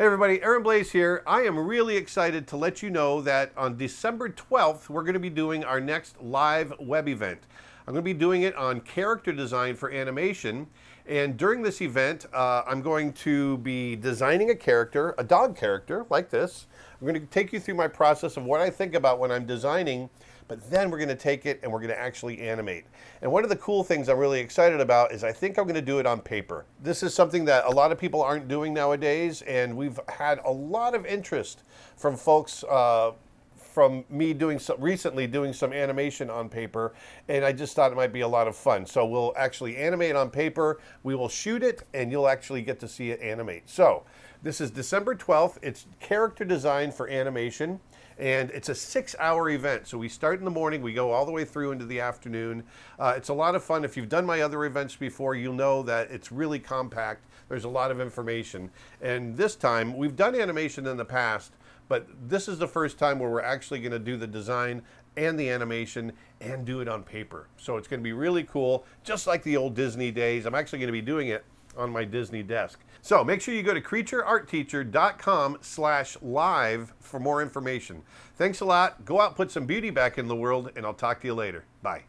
Hey everybody, Aaron Blaise here. I am really excited to let you know that on December 12th, we're going to be doing our next live web event. I'm going to be doing it on character design for animation. And during this event, I'm going to be designing a character, a dog character like this. I'm going to take you through my process of what I think about when I'm designing, but then we're going to take it and we're going to actually animate. And one of the cool things I'm really excited about is I think I'm going to do it on paper. This is something that a lot of people aren't doing nowadays, and we've had a lot of interest from folks from me recently doing some animation on paper, and I just thought it might be a lot of fun. So we'll actually animate on paper, we will shoot it, and you'll actually get to see it animate. So this is December 12th, it's character design for animation, and it's a 6-hour event. So we start in the morning, we go all the way through into the afternoon. It's a lot of fun. If you've done my other events before, you'll know that it's really compact. There's a lot of information. And this time, we've done animation in the past, but this is the first time where we're actually going to do the design and the animation and do it on paper. So it's going to be really cool, just like the old Disney days. I'm actually going to be doing it on my Disney desk. So make sure you go to creatureartteacher.com/live for more information. Thanks a lot. Go out, put some beauty back in the world, and I'll talk to you later. Bye.